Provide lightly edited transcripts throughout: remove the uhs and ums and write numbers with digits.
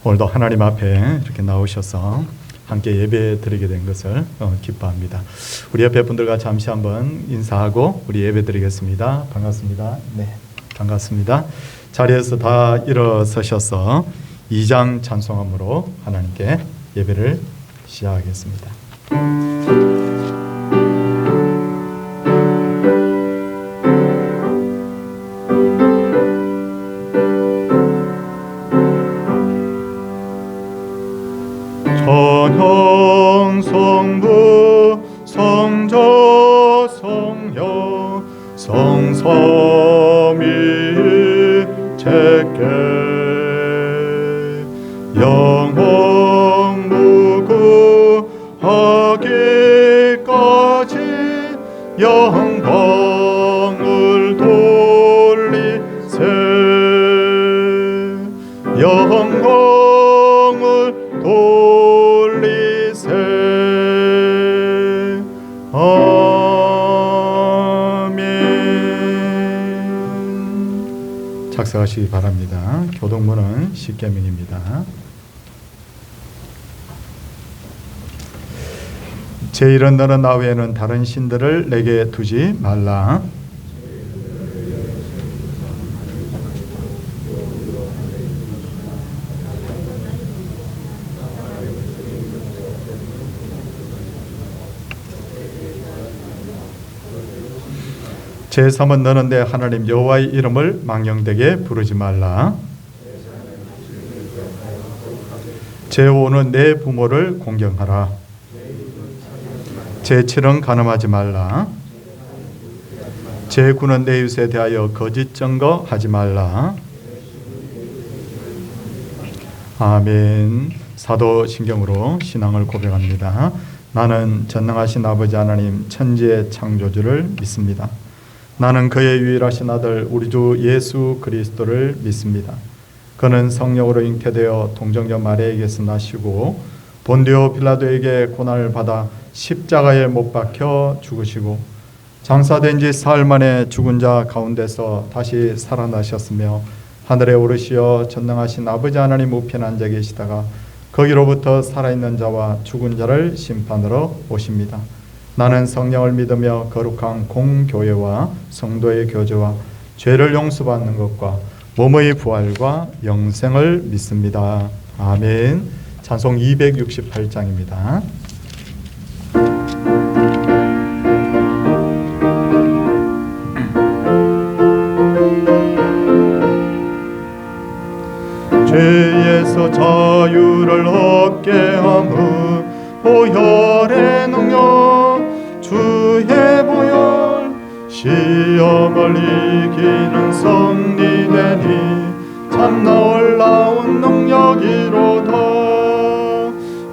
오늘도 하나님 앞에 이렇게 나오셔서 함께 예배 드리게 된 것을 기뻐합니다. 우리 옆에 분들과 잠시 한번 인사하고 우리 예배 드리겠습니다. 반갑습니다. 네, 반갑습니다. 자리에서 다 일어서셔서 2장 찬송함으로 하나님께 예배를 시작하겠습니다. 전형 성부 성자 성령 성삼위 제께 영원 무궁하기까지 영광을 돌리세 영광을 돌리세 아멘. 작성하시기 바랍니다. 교동문은 십계명입니다. 제1은 너는 나 외에는 다른 신들을 내게 두지 말라. 제3은 너는 내 하나님 여호와의 이름을 망령되게 부르지 말라. 제5는 내 부모를 공경하라. 제7은 간음하지 말라. 제9는 내 이웃에 대하여 거짓 증거하지 말라. 아멘. 사도신경으로 신앙을 고백합니다. 나는 전능하신 아버지 하나님 천지의 창조주를 믿습니다. 나는 그의 유일하신 아들 우리 주 예수 그리스도를 믿습니다. 그는 성령으로 잉태되어 동정녀 마리아에게서 나시고 본디오 빌라도에게 고난을 받아 십자가에 못 박혀 죽으시고 장사된 지 사흘 만에 죽은 자 가운데서 다시 살아나셨으며 하늘에 오르시어 전능하신 아버지 하나님 우편에 앉아 계시다가 거기로부터 살아있는 자와 죽은 자를 심판하러 오십니다. 나는 성령을 믿으며 거룩한 공교회와 성도의 교제와 죄를 용서받는 것과 몸의 부활과 영생을 믿습니다. 아멘. 찬송 268장입니다. 죄에서 자유를 얻게 함은 보혈의 능력 주의 보혈 시험을 이기는 승리되니 참 놀라운 능력이로다.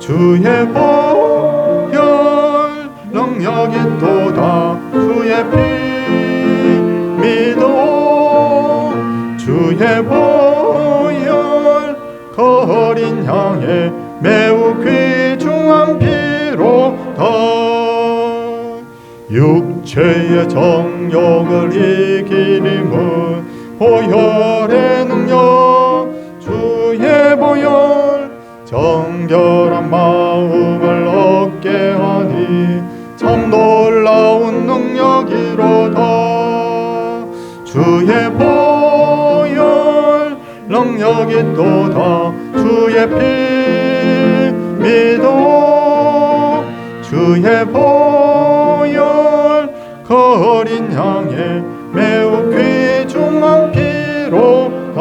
주의 보혈 능력이 또다. 주의 피 믿어 주의 보혈 거린 양의 매우 귀중한 피로다. 육체의 정욕을 이기림은 보혈의 능력 주의 보혈 정결한 마음을 얻게 하니 참 놀라운 능력이로다. 주의 보혈 능력이 또다. 주의 피 믿어 주의 보혈 거린 양의 매우 귀중한 피로다.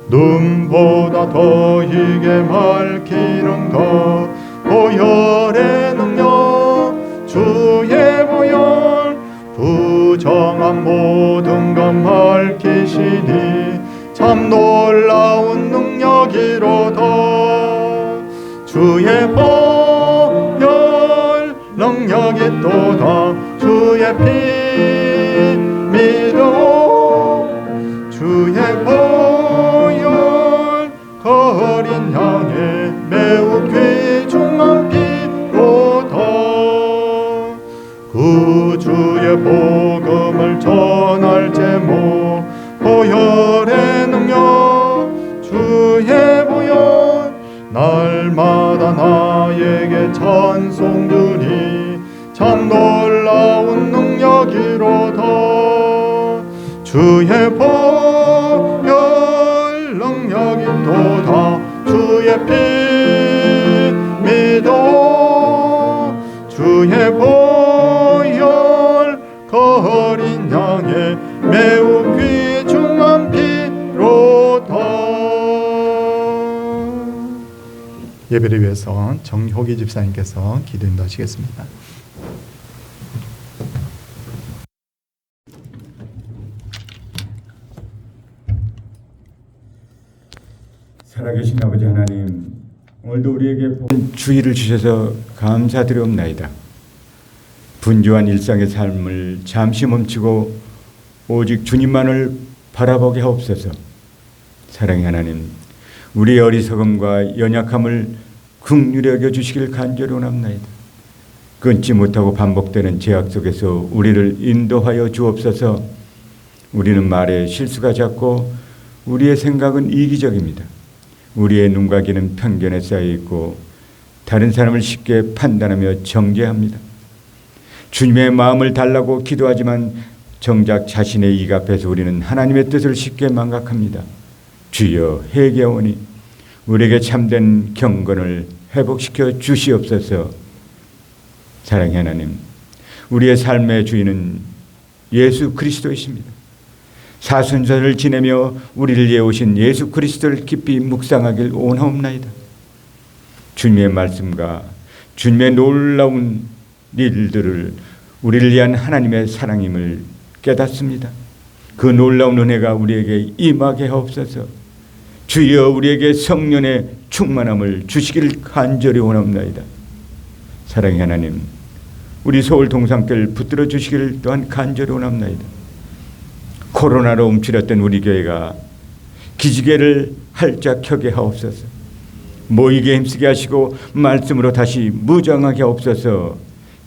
눈보다 더 희게 밝히는 것 보혈의 능력 주의 보혈 부정한 모든 것 밝히시니 참 놀라운 능력이로다. 주의 보혈 능력이 또다. 주의 피 믿어 주의 보혈 거린 양의 매우 귀중한 피로다. 구주의 복음을 전할 제목 보혈의 능력 주의 찬송주니 참 놀라운 능력이로다. 주의 보혈 능력이 또다. 주의 피 믿어. 주의 보혈 거린 양의 매우 귀중한 피로다. 예배를 위해서 정효기 집사님께서 기도 인도하시겠습니다. 살아계신 아버지 하나님, 오늘도 우리에게 주의를 주셔서 감사드리옵나이다. 분주한 일상의 삶을 잠시 멈추고 오직 주님만을 바라보게 하옵소서. 사랑의 하나님, 우리의 어리석음과 연약함을 긍휼히 여겨 주시길 간절히 원합나이다. 끊지 못하고 반복되는 죄악 속에서 우리를 인도하여 주옵소서. 우리는 말에 실수가 잦고 우리의 생각은 이기적입니다. 우리의 눈과 귀는 편견에 쌓여 있고 다른 사람을 쉽게 판단하며 정죄합니다. 주님의 마음을 달라고 기도하지만 정작 자신의 이익 앞에서 우리는 하나님의 뜻을 쉽게 망각합니다. 주여 회개하오니 우리에게 참된 경건을 회복시켜 주시옵소서. 사랑의 하나님, 우리의 삶의 주인은 예수 그리스도이십니다. 사순절을 지내며 우리를 위해 오신 예수 그리스도를 깊이 묵상하길 원하옵나이다. 주님의 말씀과 주님의 놀라운 일들을 우리를 위한 하나님의 사랑임을 깨닫습니다. 그 놀라운 은혜가 우리에게 임하게 하옵소서. 주여 우리에게 성령의 충만함을 주시길 간절히 원합나이다. 사랑의 하나님, 우리 서울 동산길 붙들어 주시길 또한 간절히 원합나이다. 코로나로 움츠렸던 우리 교회가 기지개를 활짝 켜게 하옵소서. 모이게 힘쓰게 하시고 말씀으로 다시 무장하게 하옵소서.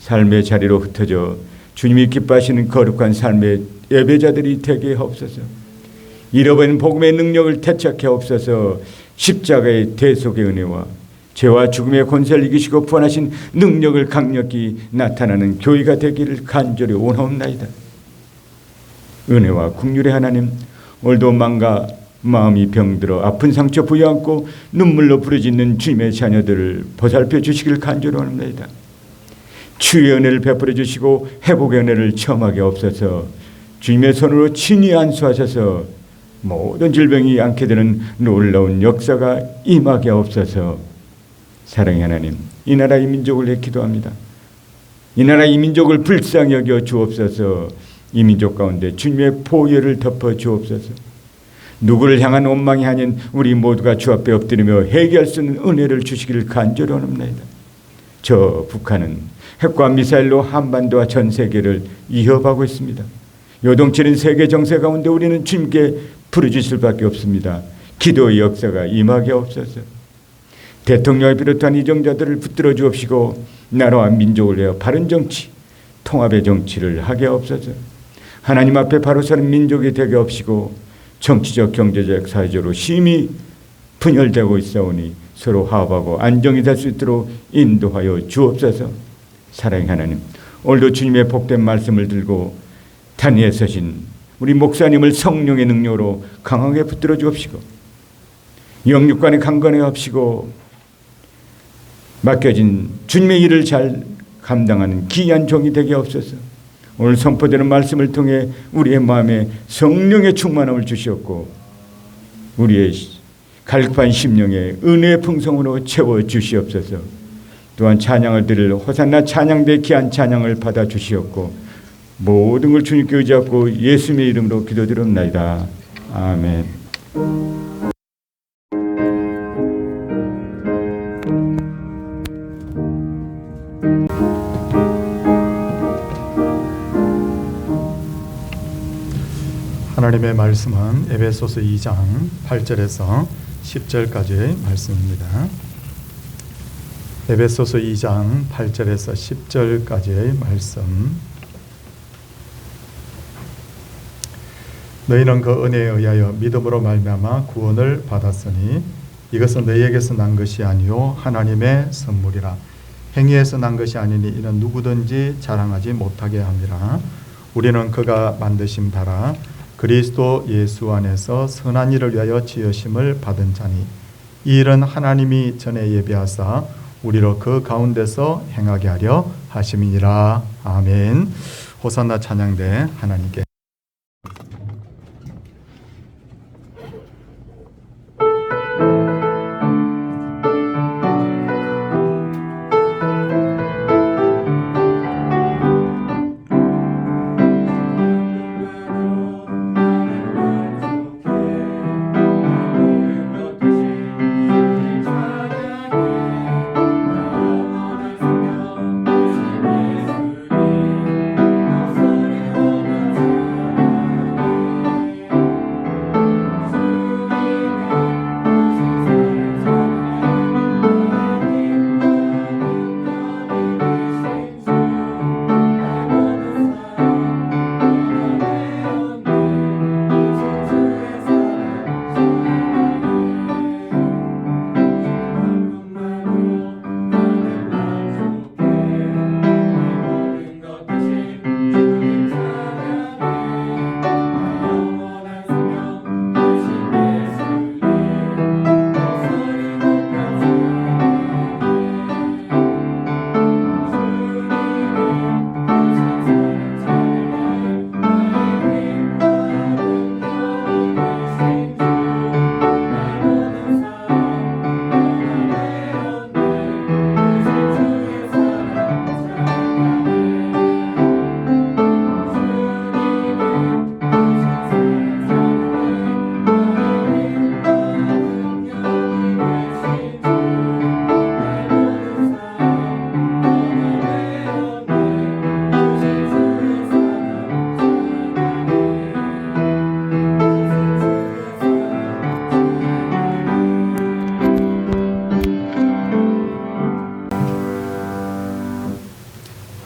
삶의 자리로 흩어져 주님이 기뻐하시는 거룩한 삶의 예배자들이 되게 하옵소서. 잃어버린 복음의 능력을 되찾게 하옵소서. 십자가의 대속의 은혜와 죄와 죽음의 권세를 이기시고 부활하신 능력을 강력히 나타나는 교회가 되기를 간절히 원하옵나이다. 은혜와 긍휼의 하나님, 오늘도 마음과 마음이 병들어 아픈 상처 부여안고 눈물로 부르짖는 주님의 자녀들을 보살펴 주시길 간절히 원합니다. 주의 은혜를 베풀어 주시고 회복의 은혜를 체험하게 없어서 주님의 손으로 친히 안수하셔서 모든 질병이 앓게 되는 놀라운 역사가 임하게 없어서. 사랑의 하나님, 이 나라 이 민족을 위해 기도합니다. 이 나라 이 민족을 불쌍히 여겨 주옵소서. 이 민족 가운데 주님의 보혈을 덮어 주옵소서. 누구를 향한 원망이 아닌 우리 모두가 주 앞에 엎드리며 회개할 수 있는 은혜를 주시기를 간절히 원합니다. 저 북한은 핵과 미사일로 한반도와 전 세계를 위협하고 있습니다. 요동치는 세계 정세 가운데 우리는 주님께 부르짖을 수밖에 없습니다. 기도의 역사가 임하게 없어서 대통령을 비롯한 이정자들을 붙들어 주옵시고 나라와 민족을 위하여 바른 정치, 통합의 정치를 하게 없어서 하나님 앞에 바로 서는 민족이 되게 없이고 정치적, 경제적, 사회적으로 심히 분열되고 있사오니 서로 화합하고 안정이 될 수 있도록 인도하여 주옵소서. 사랑의 하나님, 오늘도 주님의 복된 말씀을 들고 단위에 서신 우리 목사님을 성령의 능력으로 강하게 붙들어 주옵시고 영육간에 강건해 합시고 맡겨진 주님의 일을 잘 감당하는 귀한 종이 되게 없소서. 오늘 선포되는 말씀을 통해 우리의 마음에 성령의 충만함을 주시옵고 우리의 갈급한 심령에 은혜의 풍성으로 채워 주시옵소서. 또한 찬양을 드릴 호산나 찬양대 귀한 찬양을 받아 주시옵고 모든 걸 주님께 의지하고 예수님의 이름으로 기도드립니다. 아멘. 하나님의 말씀은 에베소서 2장 8절에서 10절까지의 말씀입니다. 에베소서 2장 8절에서 10절까지의 말씀. 너희는 그 은혜에 의하여 믿음으로 말미암아 구원을 받았으니 이것은 너희에게서 난 것이 아니요 하나님의 선물이라. 행위에서 난 것이 아니니 이는 누구든지 자랑하지 못하게 함이라. 우리는 그가 만드신 바라 그리스도 예수 안에서 선한 일을 위하여 지으심을 받은 자니 이 일은 하나님이 전에 예비하사 우리로 그 가운데서 행하게 하려 하심이니라. 아멘. 호산나 찬양대 하나님께.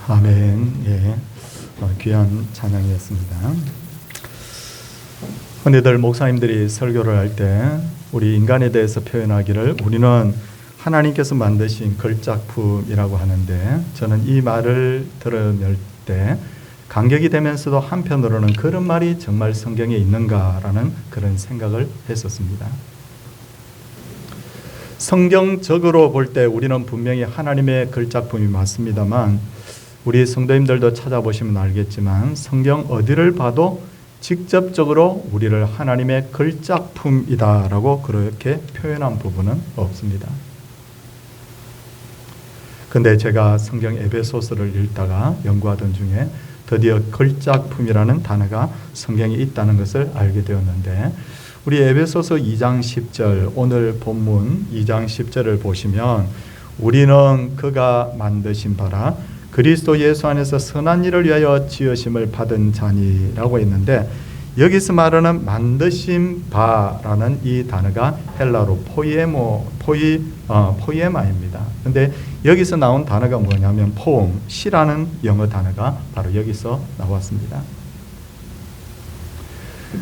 아멘. 예, 귀한 찬양이었습니다. 흔히들 목사님들이 설교를 할 때 우리 인간에 대해서 표현하기를 우리는 하나님께서 만드신 걸작품이라고 하는데, 저는 이 말을 들을 때 감격이 되면서도 한편으로는 그런 말이 정말 성경에 있는가라는 그런 생각을 했었습니다. 성경적으로 볼 때 우리는 분명히 하나님의 걸작품이 맞습니다만, 우리 성도님들도 찾아보시면 알겠지만 성경 어디를 봐도 직접적으로 우리를 하나님의 걸작품이다라고 그렇게 표현한 부분은 없습니다. 근데 제가 성경 에베소서를 읽다가 연구하던 중에 드디어 걸작품이라는 단어가 성경에 있다는 것을 알게 되었는데, 우리 에베소서 2장 10절, 오늘 본문 2장 10절을 보시면 우리는 그가 만드신 바라 그리스도 예수 안에서 선한 일을 위하여 지으심을 받은 자니라고 했는데, 여기서 말하는 만드신 바라는 이 단어가 헬라로 포이에마입니다. 근데 여기서 나온 단어가 뭐냐면 포음, 시라는 영어 단어가 바로 여기서 나왔습니다.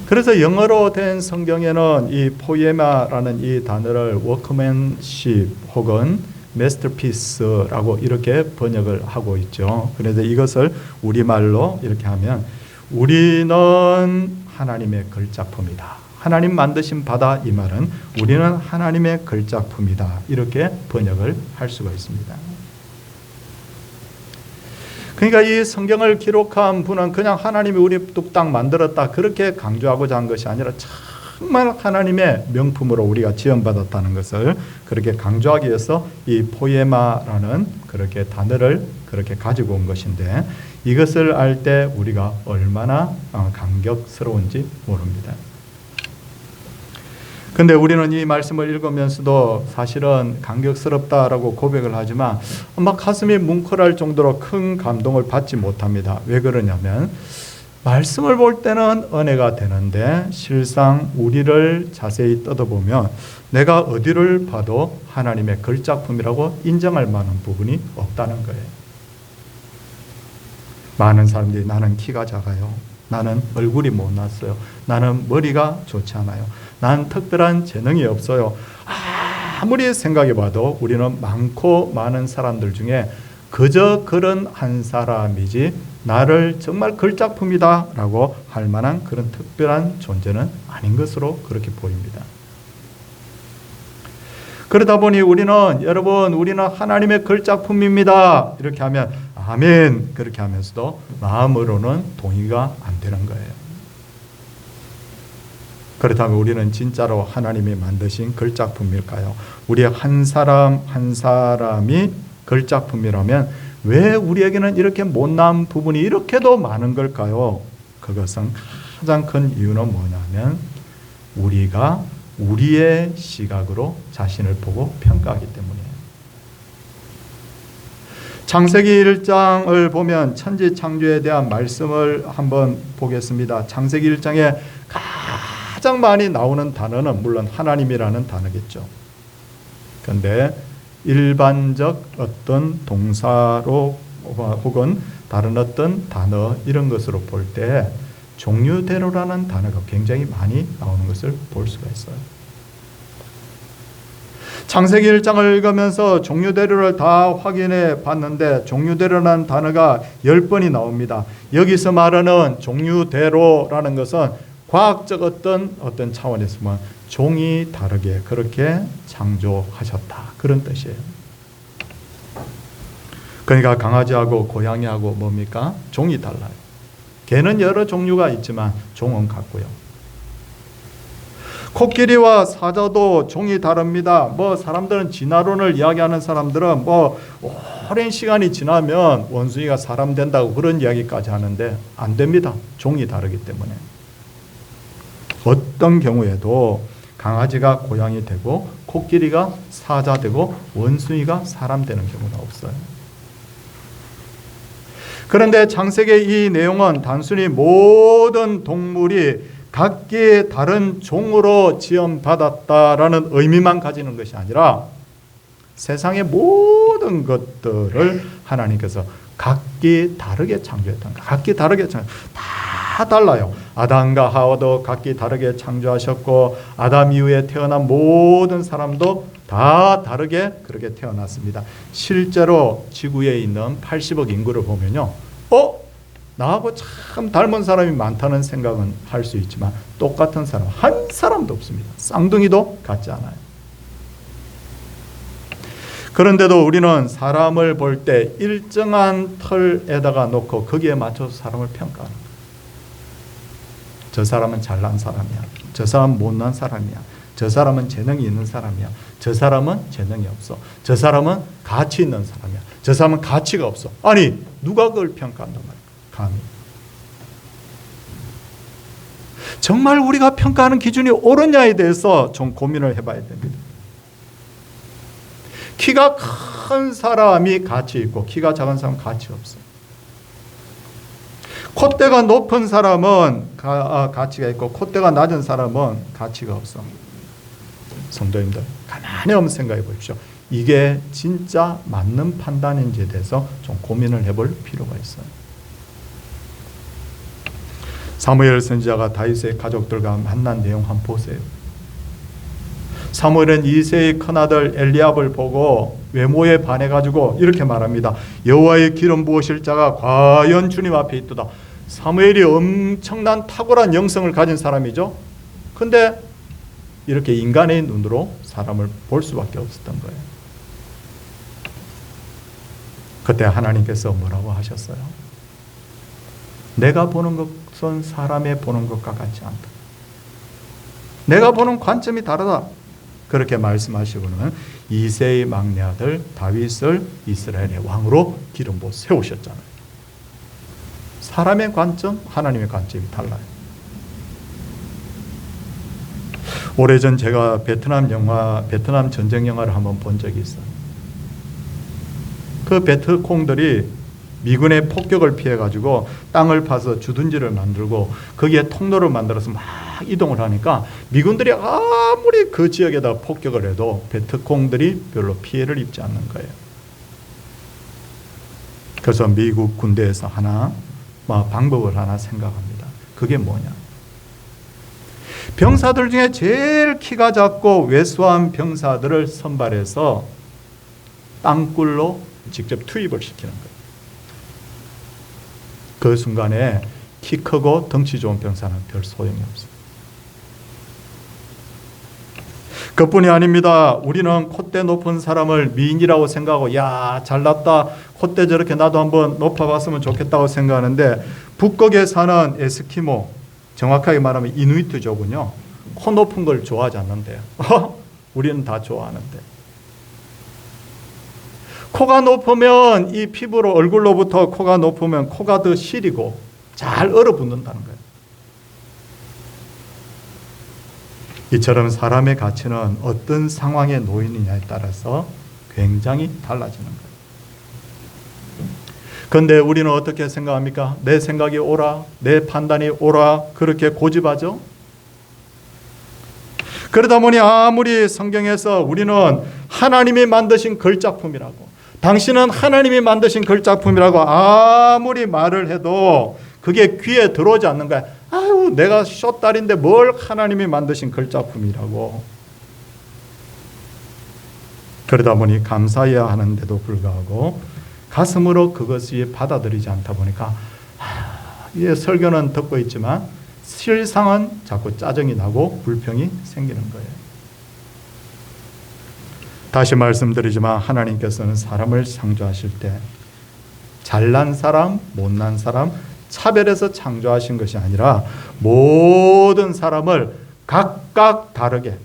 그래서 영어로 된 성경에는 이 포이에마라는 이 단어를 워크맨십 혹은 마스터피스라고 이렇게 번역을 하고 있죠. 그래서 이것을 우리말로 이렇게 하면 우리는 하나님의 걸작품이다. 하나님 만드신 바다, 이 말은 우리는 하나님의 걸작품이다. 이렇게 번역을 할 수가 있습니다. 그러니까 이 성경을 기록한 분은 그냥 하나님이 우리 뚝딱 만들었다 그렇게 강조하고자 한 것이 아니라 정말 하나님의 명품으로 우리가 지원받았다는 것을 그렇게 강조하기 위해서 이 포에마라는 그렇게 단어를 그렇게 가지고 온 것인데, 이것을 알 때 우리가 얼마나 감격스러운지 모릅니다. 근데 우리는 이 말씀을 읽으면서도 사실은 감격스럽다라고 고백을 하지만 막 가슴이 뭉클할 정도로 큰 감동을 받지 못합니다. 왜 그러냐면 말씀을 볼 때는 은혜가 되는데 실상 우리를 자세히 뜯어보면 내가 어디를 봐도 하나님의 걸작품이라고 인정할 만한 부분이 없다는 거예요. 많은 사람들이 나는 키가 작아요. 나는 얼굴이 못났어요. 나는 머리가 좋지 않아요. 나는 특별한 재능이 없어요. 아무리 생각해 봐도 우리는 많고 많은 사람들 중에 그저 그런 한 사람이지 나를 정말 걸작품이다 라고 할 만한 그런 특별한 존재는 아닌 것으로 그렇게 보입니다. 그러다 보니 우리는 하나님의 걸작품입니다 이렇게 하면 아멘 그렇게 하면서도 마음으로는 동의가 안 되는 거예요. 그렇다면 우리는 진짜로 하나님이 만드신 걸작품일까요? 우리 한 사람 한 사람이 걸작품이라면 왜 우리에게는 이렇게 못난 부분이 이렇게도 많은 걸까요? 그것은 가장 큰 이유는 뭐냐면 우리가 우리의 시각으로 자신을 보고 평가하기 때문이에요. 창세기 1장을 보면 천지 창조에 대한 말씀을 한번 보겠습니다. 창세기 1장에 가장 많이 나오는 단어는 물론 하나님이라는 단어겠죠. 그런데 일반적 어떤 동사로 혹은 다른 어떤 단어 이런 것으로 볼 때 종류대로라는 단어가 굉장히 많이 나오는 것을 볼 수가 있어요. 창세기 1장을 읽으면서 종류대로를 다 확인해 봤는데 종류대로라는 단어가 10번이 나옵니다. 여기서 말하는 종류대로라는 것은 과학적 어떤 차원에서 보면 종이 다르게 그렇게 창조하셨다 그런 뜻이에요. 그러니까 강아지하고 고양이하고 뭡니까? 종이 달라요. 개는 여러 종류가 있지만 종은 같고요. 코끼리와 사자도 종이 다릅니다. 사람들은 진화론을 이야기하는 사람들은 오랜 시간이 지나면 원숭이가 사람 된다고 그런 이야기까지 하는데 안 됩니다. 종이 다르기 때문에. 어떤 경우에도 강아지가 고양이 되고 코끼리가 사자 되고 원숭이가 사람 되는 경우가 없어요. 그런데 창세기의 이 내용은 단순히 모든 동물이 각기 다른 종으로 지음받았다라는 의미만 가지는 것이 아니라 세상의 모든 것들을 하나님께서 각기 다르게 창조했던 거예요. 각기 다르게 다 달라요. 아담과 하와도 각기 다르게 창조하셨고 아담 이후에 태어난 모든 사람도 다 다르게 그렇게 태어났습니다. 실제로 지구에 있는 80억 인구를 보면요. 나하고 참 닮은 사람이 많다는 생각은 할 수 있지만 똑같은 사람 한 사람도 없습니다. 쌍둥이도 같지 않아요. 그런데도 우리는 사람을 볼 때 일정한 틀에다가 놓고 거기에 맞춰서 사람을 평가하는 거예요. 저 사람은 잘난 사람이야. 저 사람은 못난 사람이야. 저 사람은 재능이 있는 사람이야. 저 사람은 재능이 없어. 저 사람은 가치 있는 사람이야. 저 사람은 가치가 없어. 아니 누가 그걸 평가한단 말이야. 감히. 정말 우리가 평가하는 기준이 옳으냐에 대해서 좀 고민을 해봐야 됩니다. 키가 큰 사람이 가치 있고 키가 작은 사람은 가치 없어요. 콧대가 높은 사람은 가치가 있고 콧대가 낮은 사람은 가치가 없어. 성도님들 가만히 한번 생각해 보십시오. 이게 진짜 맞는 판단인지에 대해서 좀 고민을 해볼 필요가 있어요. 사무엘 선지자가 다윗의 가족들과 만난 내용 한번 보세요. 사무엘은 이새의 큰아들 엘리압을 보고 외모에 반해가지고 이렇게 말합니다. 여호와의 기름 부으실 자가 과연 주님 앞에 있도다. 사무엘이 엄청난 탁월한 영성을 가진 사람이죠. 근데 이렇게 인간의 눈으로 사람을 볼 수밖에 없었던 거예요. 그때 하나님께서 뭐라고 하셨어요? 내가 보는 것은 사람의 보는 것과 같지 않다. 내가 보는 관점이 다르다. 그렇게 말씀하시고는 이새의 막내 아들 다윗을 이스라엘의 왕으로 기름 부어 세우셨잖아요. 사람의 관점, 하나님의 관점이 달라요. 오래전 제가 베트남 전쟁 영화를 한번 본 적이 있어요. 그 베트콩들이 미군의 폭격을 피해가지고 땅을 파서 주둔지를 만들고 거기에 통로를 만들어서 막 이동을 하니까 미군들이 아무리 그 지역에다 폭격을 해도 베트콩들이 별로 피해를 입지 않는 거예요. 그래서 미국 군대에서 방법을 하나 생각합니다. 그게 뭐냐? 병사들 중에 제일 키가 작고 왜소한 병사들을 선발해서 땅굴로 직접 투입을 시키는 거예요. 그 순간에 키 크고 덩치 좋은 병사는 별 소용이 없어요. 그뿐이 아닙니다. 우리는 콧대 높은 사람을 미인이라고 생각하고 야 잘났다, 콧대 저렇게 나도 한번 높아봤으면 좋겠다고 생각하는데, 북극에 사는 에스키모, 정확하게 말하면 이누이트족은요, 코 높은 걸 좋아하지 않는데요. 우리는 다 좋아하는데. 코가 높으면 이 피부로, 얼굴로부터 코가 높으면 코가 더 시리고 잘 얼어붙는다는 거예요. 이처럼 사람의 가치는 어떤 상황에 놓이느냐에 따라서 굉장히 달라지는 거예요. 그런데 우리는 어떻게 생각합니까? 내 생각이 옳아, 내 판단이 옳아, 그렇게 고집하죠? 그러다 보니 아무리 성경에서 우리는 하나님이 만드신 걸작품이라고, 당신은 하나님이 만드신 걸작품이라고 아무리 말을 해도 그게 귀에 들어오지 않는 거야. 아유, 내가 숏다리인데 뭘 하나님이 만드신 걸작품이라고. 그러다 보니 감사해야 하는데도 불구하고 가슴으로 그것이 받아들이지 않다 보니까 이 설교는 듣고 있지만 실상은 자꾸 짜증이 나고 불평이 생기는 거예요. 다시 말씀드리지만 하나님께서는 사람을 창조하실 때 잘난 사람, 못난 사람 차별해서 창조하신 것이 아니라 모든 사람을 각각 다르게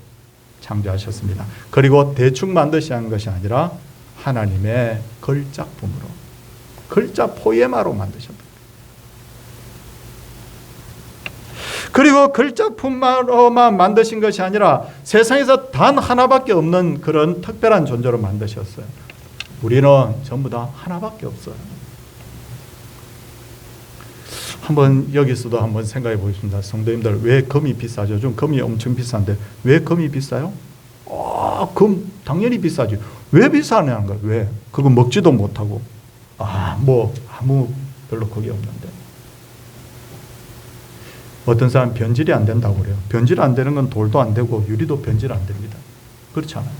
창조하셨습니다. 그리고 대충 만드신 것이 아니라 하나님의 걸작품으로, 걸작 포에마로 만드셨다. 그리고 걸작품으로만 만드신 것이 아니라 세상에서 단 하나밖에 없는 그런 특별한 존재로 만드셨어요. 우리는 전부 다 하나밖에 없어요. 한번 여기서도 한번 생각해 보겠습니다. 성도님들, 왜 금이 비싸죠? 요즘 금이 엄청 비싼데 왜 금이 비싸요? 금 당연히 비싸지. 왜 비싸냐는 거예요. 왜? 그거 먹지도 못하고 뭐 아무 별로 그게 없는데. 어떤 사람 변질이 안 된다고 그래요. 변질 안 되는 건 돌도 안 되고 유리도 변질 안 됩니다. 그렇지 않아요?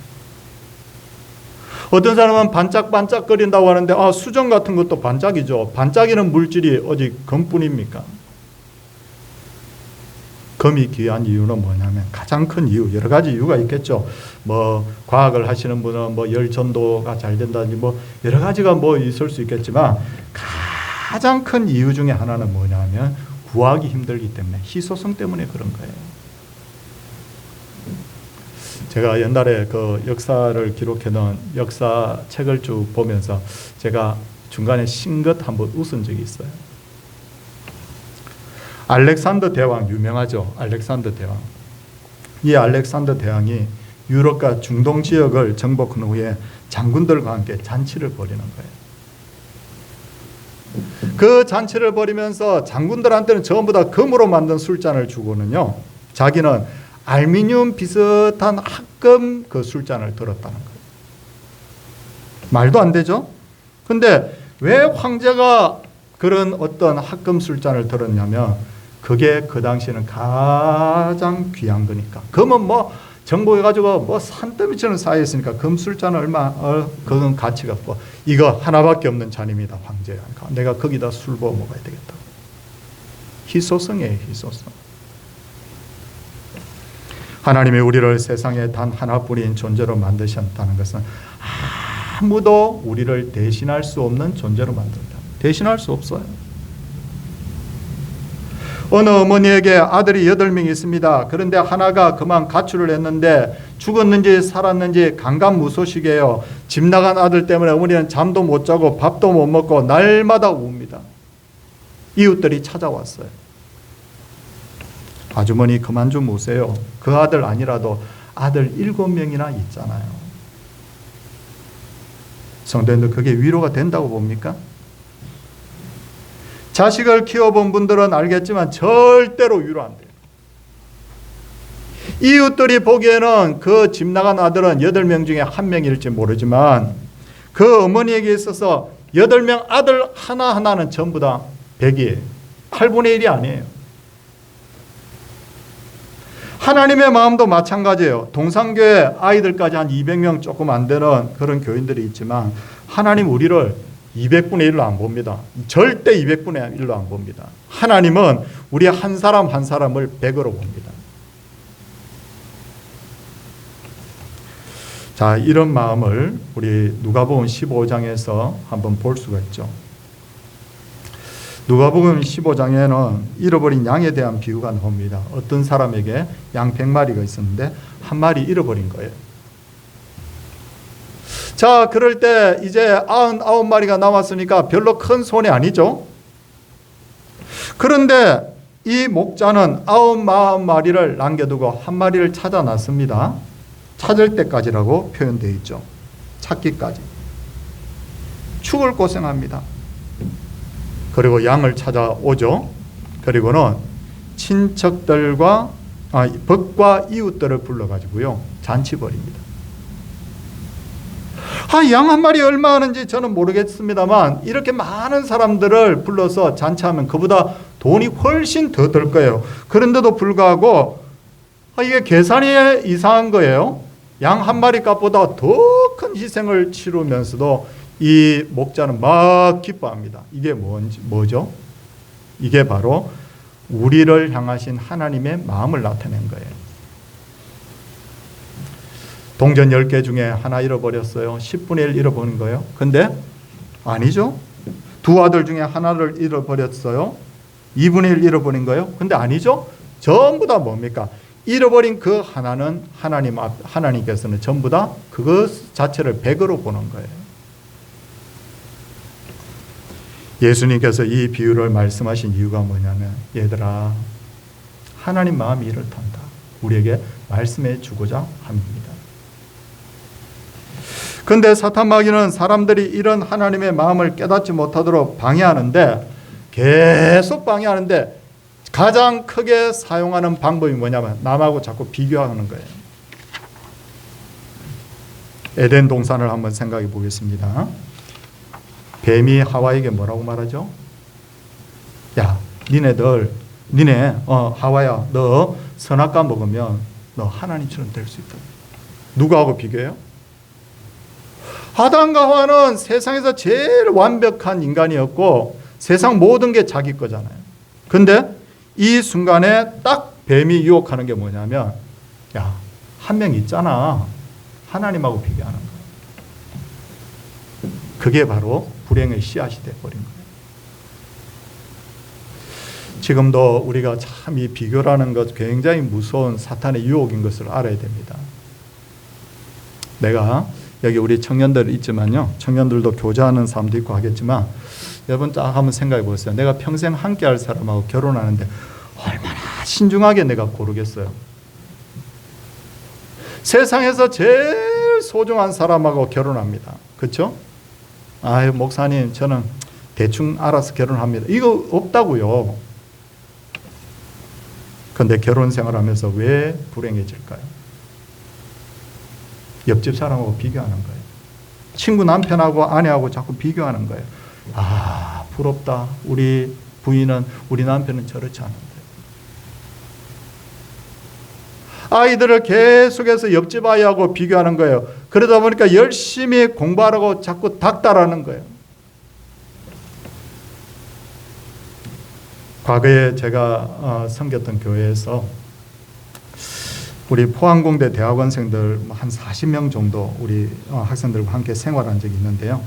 어떤 사람은 반짝반짝거린다고 하는데 수정 같은 것도 반짝이죠. 반짝이는 물질이 오직 금뿐입니까? 금이 귀한 이유는 뭐냐면, 가장 큰 이유, 여러 가지 이유가 있겠죠. 뭐 과학을 하시는 분은 뭐 열전도가 잘 된다든지 뭐 여러 가지가 뭐 있을 수 있겠지만, 가장 큰 이유 중에 하나는 뭐냐면 구하기 힘들기 때문에, 희소성 때문에 그런 거예요. 제가 옛날에 그 역사를 기록해놓은 역사 책을 쭉 보면서 제가 중간에 싱긋 한번 웃은 적이 있어요. 알렉산더 대왕, 유명하죠. 알렉산더 대왕. 이 알렉산더 대왕이 유럽과 중동 지역을 정복한 후에 장군들과 함께 잔치를 벌이는 거예요. 그 잔치를 벌이면서 장군들한테는 전부 다 금으로 만든 술잔을 주고는요, 자기는 알미늄 비슷한 합금 그 술잔을 들었다는 거예요. 말도 안 되죠? 근데 왜 황제가 그런 어떤 합금 술잔을 들었냐면, 그게 그 당시에는 가장 귀한 거니까. 금은 뭐 정복해가지고 뭐 산더미처럼 쌓여있으니까 금 술잔은 그건 가치가 없고, 이거 하나밖에 없는 잔입니다, 황제가. 내가 거기다 술 부어 먹어야 되겠다. 희소성이에요, 희소성. 하나님이 우리를 세상에 단 하나뿐인 존재로 만드셨다는 것은 아무도 우리를 대신할 수 없는 존재로 만든다. 대신할 수 없어요. 어느 어머니에게 아들이 8명이 있습니다. 그런데 하나가 그만 가출을 했는데 죽었는지 살았는지 간간무소식이에요. 집 나간 아들 때문에 어머니는 잠도 못 자고 밥도 못 먹고 날마다 웁니다. 이웃들이 찾아왔어요. 아주머니 그만 좀 우세요. 그 아들 아니라도 아들 7명이나 있잖아요. 성도님들, 그게 위로가 된다고 봅니까? 자식을 키워본 분들은 알겠지만 절대로 위로 안 돼요. 이웃들이 보기에는 그 집 나간 아들은 8명 중에 1명일지 모르지만, 그 어머니에게 있어서 8명 아들 하나하나는 전부 다 100이에요. 8분의 1이 아니에요. 하나님의 마음도 마찬가지예요. 동산교회 아이들까지 한 200명 조금 안 되는 그런 교인들이 있지만 하나님 우리를 200분의 1로 안 봅니다. 절대 200분의 1로 안 봅니다. 하나님은 우리 한 사람 한 사람을 100으로 봅니다. 자, 이런 마음을 우리 누가복음 15장에서 한번 볼 수가 있죠. 누가복음 15장에는 잃어버린 양에 대한 비유가 나옵니다. 어떤 사람에게 양 100마리가 있었는데 한 마리 잃어버린 거예요. 자, 그럴 때 이제 99마리가 남았으니까 별로 큰 손해 아니죠. 그런데 이 목자는 99마리를 남겨두고 한 마리를 찾아놨습니다. 찾을 때까지라고 표현되어 있죠. 찾기까지. 죽을 고생합니다. 그리고 양을 찾아오죠. 그리고는 친척들과 벗과 이웃들을 불러가지고요 잔치 벌입니다. 양 한 마리 얼마 하는지 저는 모르겠습니다만 이렇게 많은 사람들을 불러서 잔치하면 그보다 돈이 훨씬 더 들 거예요. 그런데도 불구하고 이게 계산이 이상한 거예요. 양 한 마리 값보다 더 큰 희생을 치르면서도 이 목자는 막 기뻐합니다. 이게 뭐죠? 이게 바로 우리를 향하신 하나님의 마음을 나타낸 거예요. 동전 10개 중에 하나 잃어버렸어요. 10분의 1 잃어버린 거예요. 근데 아니죠. 두 아들 중에 하나를 잃어버렸어요. 2분의 1 잃어버린 거예요. 근데 아니죠. 전부 다 뭡니까? 잃어버린 그 하나는 하나님께서는 전부 다 그것 자체를 100으로 보는 거예요. 예수님께서 이 비유를 말씀하신 이유가 뭐냐면 얘들아 하나님 마음이 이렇단다. 우리에게 말씀해 주고자 합니다. 그런데 사탄 마귀는 사람들이 이런 하나님의 마음을 깨닫지 못하도록 방해하는데 계속 방해하는데 가장 크게 사용하는 방법이 뭐냐면 남하고 자꾸 비교하는 거예요. 에덴 동산을 한번 생각해 보겠습니다. 뱀이 하와에게 뭐라고 말하죠? 야, 니네 하와야, 너 선악과 먹으면 너 하나님처럼 될 수 있다. 누구하고 비교해요? 아담과 하와는 세상에서 제일 완벽한 인간이었고 세상 모든 게 자기 거잖아요. 근데 이 순간에 딱 뱀이 유혹하는 게 뭐냐면 야, 한 명 있잖아. 하나님하고 비교하는 거예요. 그게 바로 불행의 씨앗이 되어버린 거예요. 지금도 우리가 참 이 비교라는 것 굉장히 무서운 사탄의 유혹인 것을 알아야 됩니다. 내가 여기 우리 청년들 있지만요. 청년들도 교제하는 사람도 있고 하겠지만 여러분 딱 한번 생각해 보세요. 내가 평생 함께 할 사람하고 결혼하는데 얼마나 신중하게 내가 고르겠어요. 세상에서 제일 소중한 사람하고 결혼합니다. 그렇죠? 아유 목사님 저는 대충 알아서 결혼합니다. 이거 없다고요. 그런데 결혼 생활하면서 왜 불행해질까요? 옆집 사람하고 비교하는 거예요. 친구 남편하고 아내하고 자꾸 비교하는 거예요. 아 부럽다. 우리 부인은 우리 남편은 저렇지 않은데. 아이들을 계속해서 옆집 아이하고 비교하는 거예요. 그러다 보니까 열심히 공부하라고 자꾸 닥달하는 거예요. 과거에 제가 섬겼던 교회에서 우리 포항공대 대학원생들 한 40명 정도 우리 학생들과 함께 생활한 적이 있는데요.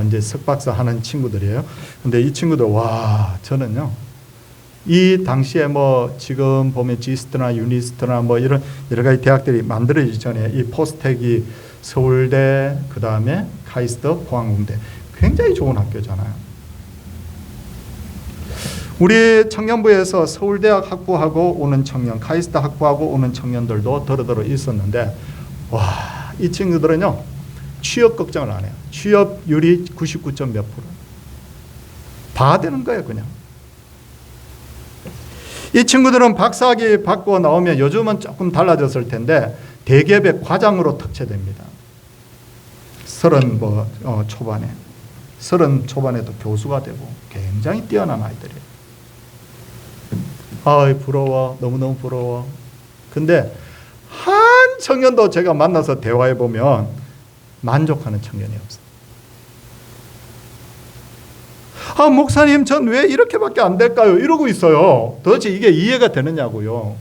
이제 석박사 하는 친구들이에요. 근데 이 친구들 와 저는요. 이 당시에 뭐 지금 보면 지스트나 유니스트나 뭐 이런 여러 가지 대학들이 만들어지기 전에 이 포스텍이 서울대 그 다음에 카이스트 포항공대 굉장히 좋은 학교잖아요. 우리 청년부에서 서울대학 학부하고 오는 청년, 카이스트 학부하고 오는 청년들도 더러더러 있었는데 와, 이 친구들은요 취업 걱정을 안 해요. 취업률이 99점 몇 프로. 다 되는 거예요 그냥. 이 친구들은 박사학위 받고 나오면 요즘은 조금 달라졌을 텐데 대기업의 과장으로 특채됩니다. 30 초반에. 30 초반에도 교수가 되고 굉장히 뛰어난 아이들이에요. 아이 부러워. 너무너무 부러워. 근데 한 청년도 제가 만나서 대화해 보면 만족하는 청년이 없어요. 아, 목사님, 전 왜 이렇게밖에 안 될까요? 이러고 있어요. 도대체 이게 이해가 되느냐고요.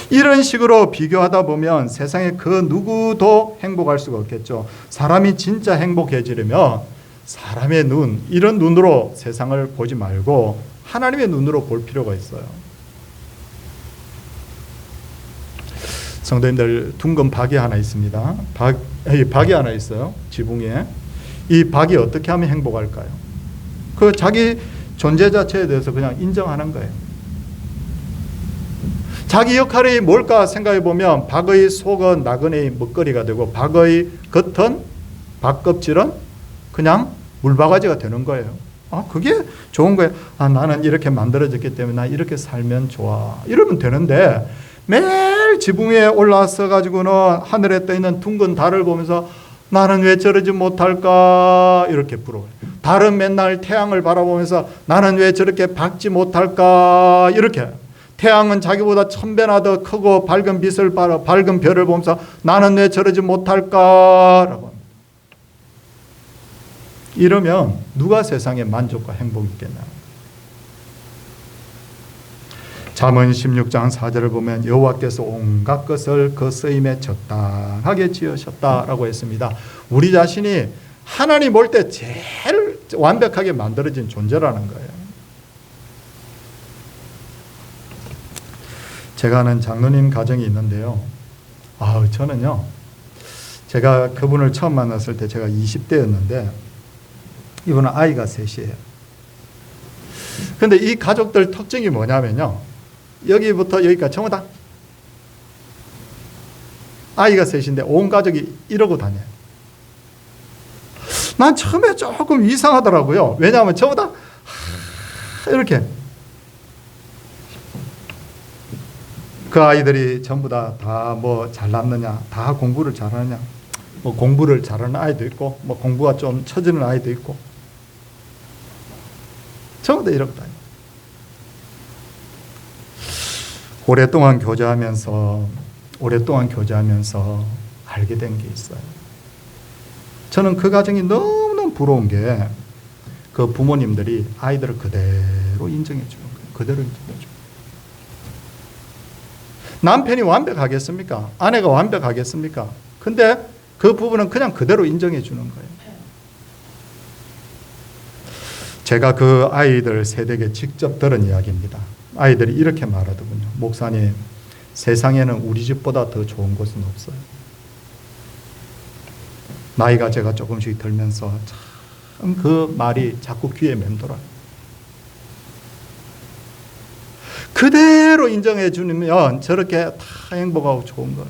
이런 식으로 비교하다 보면 세상에 그 누구도 행복할 수가 없겠죠. 사람이 진짜 행복해지려면 사람의 눈, 이런 눈으로 세상을 보지 말고 하나님의 눈으로 볼 필요가 있어요. 성도님들, 둥근 박이 하나 있습니다. 박이 하나 있어요. 지붕 위에. 이 박이 어떻게 하면 행복할까요? 그 자기 존재 자체에 대해서 그냥 인정하는 거예요. 자기 역할이 뭘까 생각해 보면 박의 속은 나그네의 먹거리가 되고 박의 겉은 박껍질은 그냥 물바가지가 되는 거예요. 아, 그게 좋은 거예요. 아, 나는 이렇게 만들어졌기 때문에 나 이렇게 살면 좋아. 이러면 되는데 매일 지붕 위에 올라서 가지고는 하늘에 떠 있는 둥근 달을 보면서 나는 왜 저러지 못할까 이렇게 부러워요. 달은 맨날 태양을 바라보면서 나는 왜 저렇게 밝지 못할까 이렇게. 태양은 자기보다 1000배나 더 크고 밝은 빛을 밝은 별을 보면서 나는 왜 저러지 못할까라고. 이러면 누가 세상에 만족과 행복이 있겠나. 잠언 16장 4절을 보면 여호와께서 온갖 것을 그 쓰임에 적당하게 지으셨다라고 했습니다. 우리 자신이 하나님 볼 때 제일 완벽하게 만들어진 존재라는 거예요. 제가 아는 장로님 가정이 있는데요. 저는요, 제가 그분을 처음 만났을 때 제가 20대였는데 이분은 아이가 셋이에요. 근데 이 가족들 특징이 뭐냐면요, 여기부터 여기까지 전부 다 아이가 셋인데 온 가족이 이러고 다녀요. 난 처음에 조금 이상하더라고요. 왜냐하면 전부 다 이렇게. 그 아이들이 전부 다 뭐 잘났느냐, 다 공부를 잘하느냐, 뭐 공부를 잘하는 아이도 있고, 뭐 공부가 좀 처지는 아이도 있고, 전부 다 이러고 다녀요. 오랫동안 교제하면서 알게 된 게 있어요. 저는 그 가정이 너무너무 부러운 게 그 부모님들이 아이들을 그대로 인정해 주는 거예요. 그대로 인정해 주는 거예요. 남편이 완벽하겠습니까? 아내가 완벽하겠습니까? 근데 그 부분은 그냥 그대로 인정해 주는 거예요. 제가 그 아이들 세대에게 직접 들은 이야기입니다. 아이들이 이렇게 말하더군요. 목사님, 세상에는 우리 집보다 더 좋은 곳은 없어요. 나이가 제가 조금씩 들면서 참 그 말이 자꾸 귀에 맴돌아요. 그대로 인정해 주면 저렇게 다 행복하고 좋은 거예요.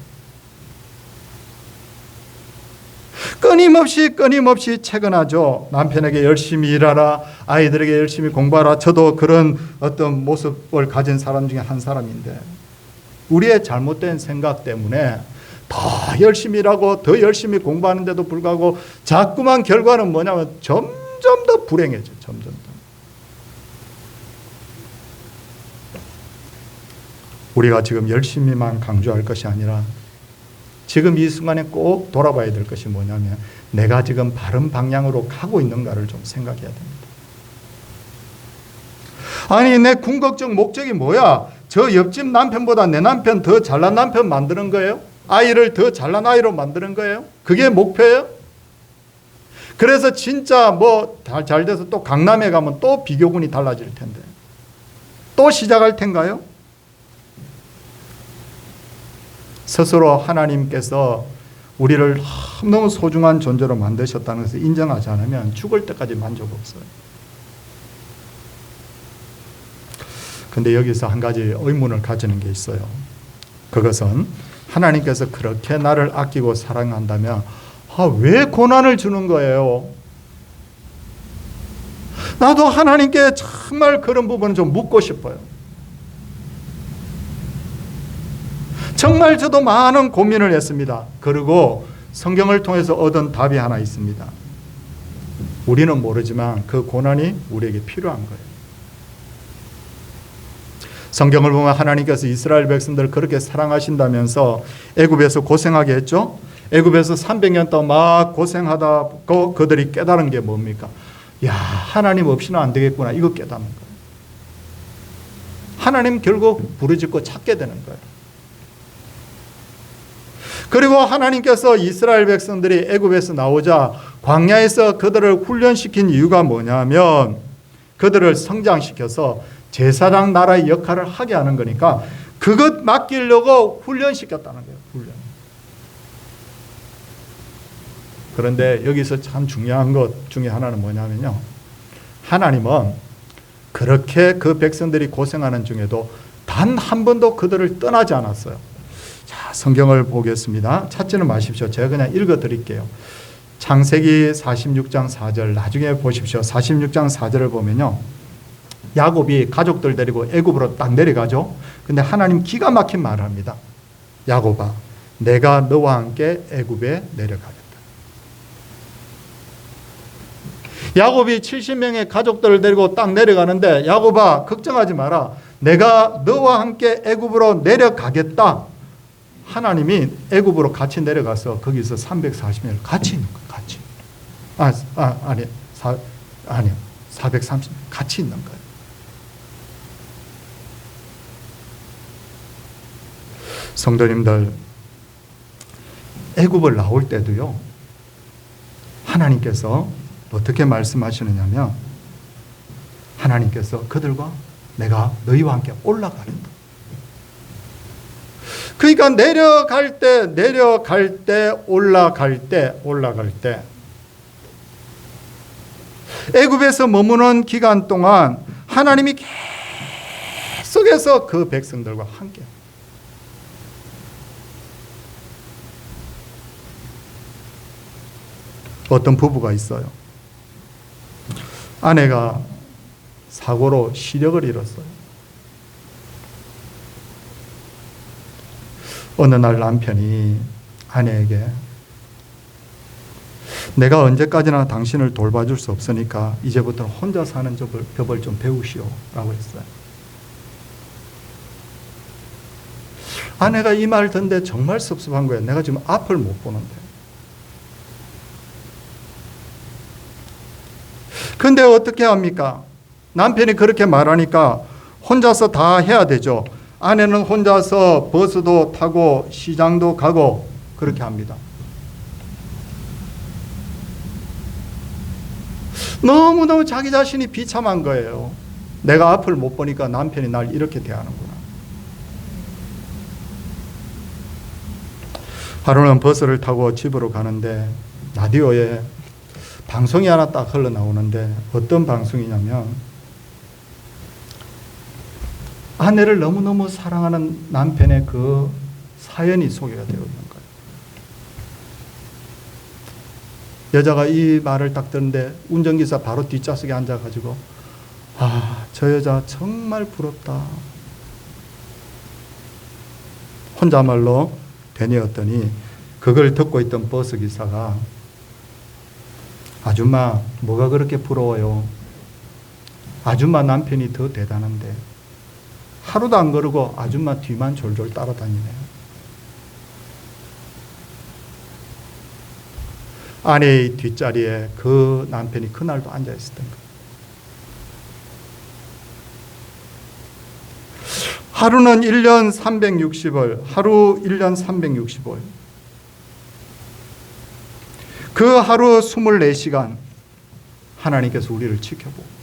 끊임없이 채근하죠. 남편에게 열심히 일하라, 아이들에게 열심히 공부하라. 저도 그런 어떤 모습을 가진 사람 중에 한 사람인데 우리의 잘못된 생각 때문에 더 열심히 일하고 더 열심히 공부하는데도 불구하고 자꾸만 결과는 뭐냐면 점점 더 불행해져. 점점 더. 우리가 지금 열심히만 강조할 것이 아니라 지금 이 순간에 꼭 돌아봐야 될 것이 뭐냐면 내가 지금 바른 방향으로 가고 있는가를 좀 생각해야 됩니다. 아니, 내 궁극적 목적이 뭐야? 저 옆집 남편보다 내 남편 더 잘난 남편 만드는 거예요? 아이를 더 잘난 아이로 만드는 거예요? 그게 목표예요? 그래서 진짜 뭐 잘 돼서 또 강남에 가면 또 비교군이 달라질 텐데 또 시작할 텐가요? 스스로 하나님께서 우리를 너무 소중한 존재로 만드셨다는 것을 인정하지 않으면 죽을 때까지 만족 없어요. 근데 여기서 한 가지 의문을 가지는 게 있어요. 그것은 하나님께서 그렇게 나를 아끼고 사랑한다면 왜 고난을 주는 거예요? 나도 하나님께 정말 그런 부분은 좀 묻고 싶어요. 정말 저도 많은 고민을 했습니다. 그리고 성경을 통해서 얻은 답이 하나 있습니다. 우리는 모르지만 그 고난이 우리에게 필요한 거예요. 성경을 보면 하나님께서 이스라엘 백성들을 그렇게 사랑하신다면서 애굽에서 고생하게 했죠. 애굽에서 300년 동안 막 고생하다 그들이 깨달은 게 뭡니까? 야, 하나님 없이는 안 되겠구나. 이거 깨닫는 거예요. 하나님 결국 부르짖고 찾게 되는 거예요. 그리고 하나님께서 이스라엘 백성들이 애굽에서 나오자 광야에서 그들을 훈련시킨 이유가 뭐냐면 그들을 성장시켜서 제사장 나라의 역할을 하게 하는 거니까 그것 맡기려고 훈련시켰다는 거예요. 훈련. 그런데 여기서 참 중요한 것 중에 하나는 뭐냐면요. 하나님은 그렇게 그 백성들이 고생하는 중에도 단 한 번도 그들을 떠나지 않았어요. 자, 성경을 보겠습니다. 찾지는 마십시오. 제가 그냥 읽어 드릴게요. 창세기 46장 4절 나중에 보십시오. 46장 4절을 보면요. 야곱이 가족들 데리고 애굽으로 딱 내려가죠. 근데 하나님 기가 막힌 말을 합니다. 야곱아, 내가 너와 함께 애굽에 내려가겠다. 야곱이 70명의 가족들을 데리고 딱 내려가는데 야곱아, 걱정하지 마라. 내가 너와 함께 애굽으로 내려가겠다. 하나님이 애굽으로 같이 내려가서 거기서 340년을 같이 있는 거예요. 같이. 아니요. 430년 같이 있는 거예요. 성도님들, 애굽을 나올 때도요. 하나님께서 어떻게 말씀하시느냐면 하나님께서 그들과 내가 너희와 함께 올라가겠다. 그러니까 내려갈 때 올라갈 때 애굽에서 머무는 기간 동안 하나님이 계속해서 그 백성들과 함께 어떤 부부가 있어요. 아내가 사고로 시력을 잃었어요. 어느 날 남편이 아내에게 내가 언제까지나 당신을 돌봐줄 수 없으니까 이제부터 혼자 사는 법을 좀 배우시오 라고 했어요. 아내가 이 말 듣는데 정말 섭섭한 거예요. 내가 지금 앞을 못 보는데. 근데 어떻게 합니까? 남편이 그렇게 말하니까 혼자서 다 해야 되죠. 아내는 혼자서 버스도 타고 시장도 가고 그렇게 합니다. 너무너무 자기 자신이 비참한 거예요. 내가 앞을 못 보니까 남편이 날 이렇게 대하는구나. 하루는 버스를 타고 집으로 가는데 라디오에 방송이 하나 딱 흘러나오는데 어떤 방송이냐면 아내를 너무너무 사랑하는 남편의 그 사연이 소개가 되어 있는 거예요. 여자가 이 말을 딱 듣는데 운전기사 바로 뒷좌석에 앉아가지고 저 여자 정말 부럽다. 혼자말로 되뇌었더니 그걸 듣고 있던 버스기사가 아줌마 뭐가 그렇게 부러워요? 아줌마 남편이 더 대단한데 하루도 안 그러고 아줌마 뒤만 졸졸 따라다니네요. 아내의 뒷자리에 그 남편이 그날도 앉아있었던 거예요. 하루는 1년 360월, 하루 1년 365일. 그 하루 24시간 하나님께서 우리를 지켜보고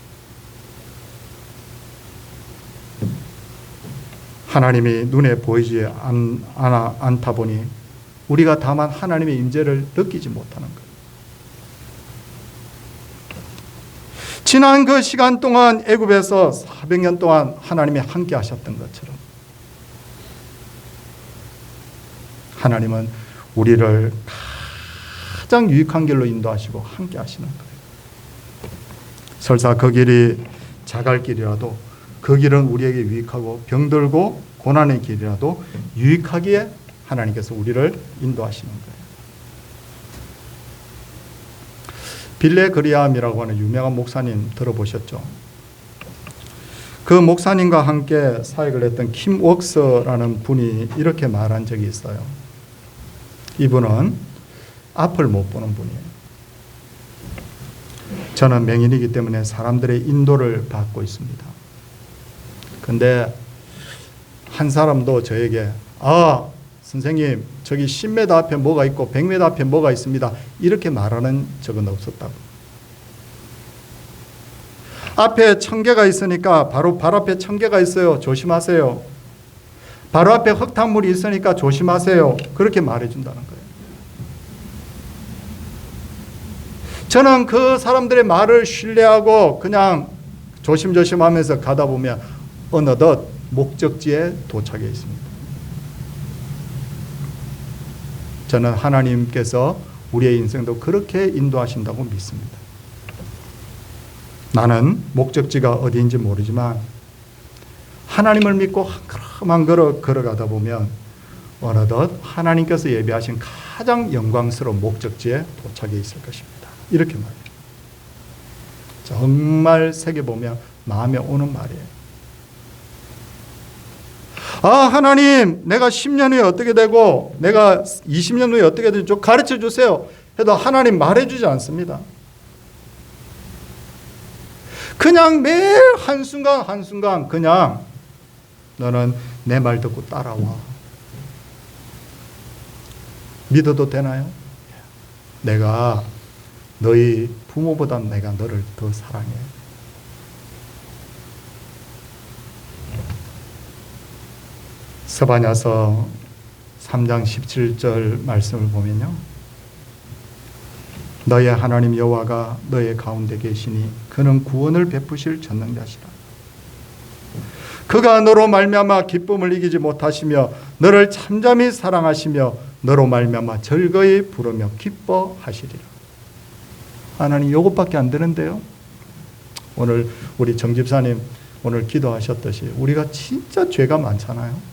하나님이 눈에 보이지 않다 보니 우리가 다만 하나님의 임재를 느끼지 못하는 거예요. 지난 그 시간 동안 애굽에서 400년 동안 하나님이 함께 하셨던 것처럼 하나님은 우리를 가장 유익한 길로 인도하시고 함께 하시는 거예요. 설사 그 길이 자갈 길이라도 그 길은 우리에게 유익하고 병들고 고난의 길이라도 유익하기에 하나님께서 우리를 인도하시는 거예요. 빌레 그리암이라고 하는 유명한 목사님 들어보셨죠? 그 목사님과 함께 사역을 했던 킴 웍서라는 분이 이렇게 말한 적이 있어요. 이분은 앞을 못 보는 분이에요. 저는 맹인이기 때문에 사람들의 인도를 받고 있습니다. 근데 한 사람도 저에게 선생님 저기 10m 앞에 뭐가 있고 100m 앞에 뭐가 있습니다, 이렇게 말하는 적은 없었다고. 앞에 청개가 있으니까 바로 발 앞에 청개가 있어요, 조심하세요. 바로 앞에 흙탕물이 있으니까 조심하세요, 그렇게 말해준다는 거예요. 저는 그 사람들의 말을 신뢰하고 그냥 조심조심하면서 가다 보면 어느덧 목적지에 도착해 있습니다. 저는 하나님께서 우리의 인생도 그렇게 인도하신다고 믿습니다. 나는 목적지가 어디인지 모르지만 하나님을 믿고 한 걸음 한 걸음 걸어가다 보면 어느덧 하나님께서 예비하신 가장 영광스러운 목적지에 도착해 있을 것입니다. 이렇게 말해요. 정말 새겨보면 마음에 오는 말이에요. 하나님, 내가 10년 후에 어떻게 되고 내가 20년 후에 어떻게 되는지 좀 가르쳐 주세요 해도 하나님 말해주지 않습니다. 그냥 매일 한순간 한순간 그냥 너는 내 말 듣고 따라와. 믿어도 되나요? 내가 너희 부모보다 내가 너를 더 사랑해. 스바냐서 3장 17절 말씀을 보면요, 너의 하나님 여호와가 너의 가운데 계시니 그는 구원을 베푸실 전능자시라. 그가 너로 말미암아 기쁨을 이기지 못하시며 너를 잠잠히 사랑하시며 너로 말미암아 즐거이 부르며 기뻐하시리라. 하나님 이것밖에 안 되는데요. 오늘 우리 정 집사님 오늘 기도하셨듯이 우리가 진짜 죄가 많잖아요.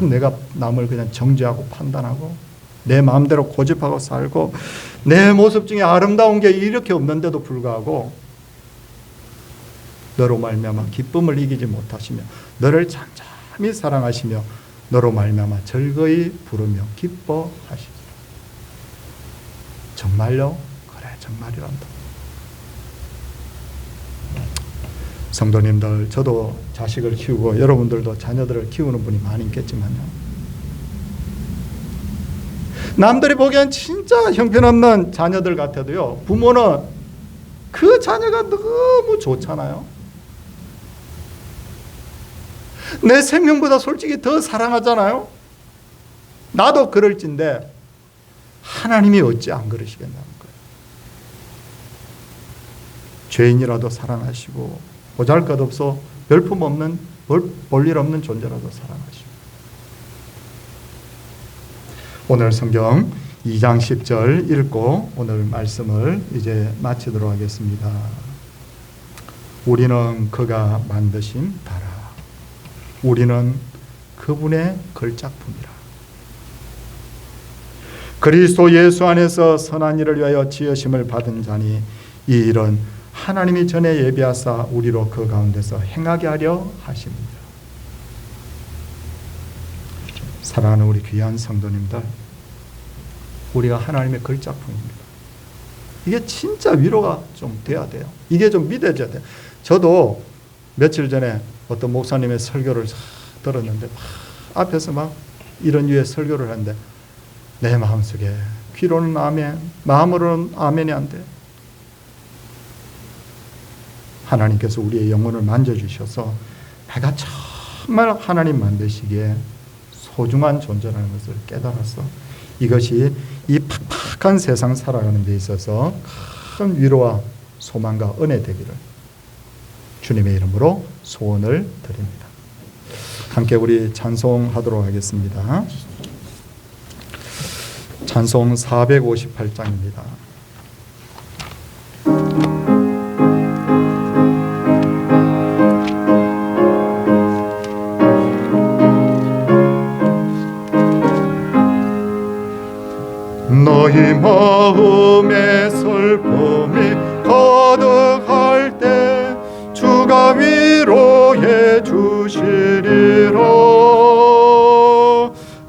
내가 남을 그냥 정죄하고 판단하고 내 마음대로 고집하고 살고 내 모습 중에 아름다운 게 이렇게 없는데도 불구하고 너로 말미암아 기쁨을 이기지 못하시며 너를 잠잠히 사랑하시며 너로 말미암아 즐거이 부르며 기뻐하시리라. 정말요? 그래, 정말이란다. 성도님들, 저도 자식을 키우고 여러분들도 자녀들을 키우는 분이 많이 있겠지만요, 남들이 보기엔 진짜 형편없는 자녀들 같아도요, 부모는 그 자녀가 너무 좋잖아요. 내 생명보다 솔직히 더 사랑하잖아요. 나도 그럴진데 하나님이 어찌 안 그러시겠냐는 거예요. 죄인이라도 사랑하시고 보잘것없어 별품없는 볼일 없는 존재라도 사랑하시고. 오늘 성경 2장 10절 읽고 오늘 말씀을 이제 마치도록 하겠습니다. 우리는 그가 만드신 나라, 우리는 그분의 걸작품이라. 그리스도 예수 안에서 선한 일을 위하여 지으심을 받은 자니 이 일은 하나님이 전에 예비하사 우리로 그 가운데서 행하게 하려 하십니다. 사랑하는 우리 귀한 성도님들, 우리가 하나님의 걸작품입니다. 이게 진짜 위로가 좀 돼야 돼요. 이게 좀 믿어져야 돼요. 저도 며칠 전에 어떤 목사님의 설교를 들었는데 앞에서 막 이런 유의 설교를 하는데 내 마음속에 귀로는 아멘, 마음으로는 아멘이 안 돼. 하나님께서 우리의 영혼을 만져주셔서 내가 정말 하나님 만드시기에 소중한 존재라는 것을 깨달았어. 이것이 이 팍팍한 세상 살아가는 데 있어서 큰 위로와 소망과 은혜 되기를 주님의 이름으로 소원을 드립니다. 함께 우리 찬송하도록 하겠습니다. 찬송 458장입니다. 너희 마음에 슬픔이 가득할 때 주가 위로해 주시리라.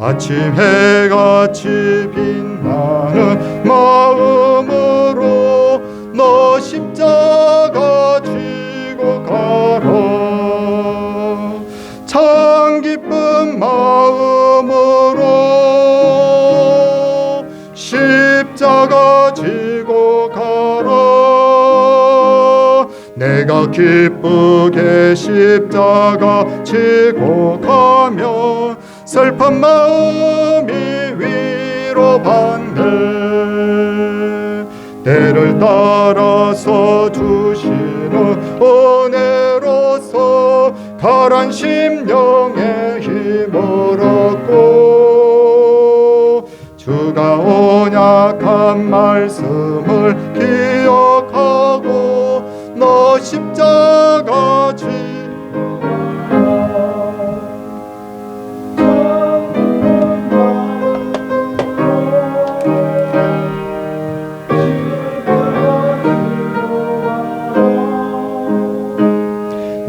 아침 해같이 빛나는 마음으로 너 십자가 지고 가라. 참 기쁜 마음으로 십자가 지고 가라. 내가 기쁘게 십자가 지고 가면 슬픈 마음이 위로받네. 때를 따라서 주시는 은혜로서 가란 심령에 힘을 얻고 주가 언약한 말씀을 기억하고 너 십자가 지고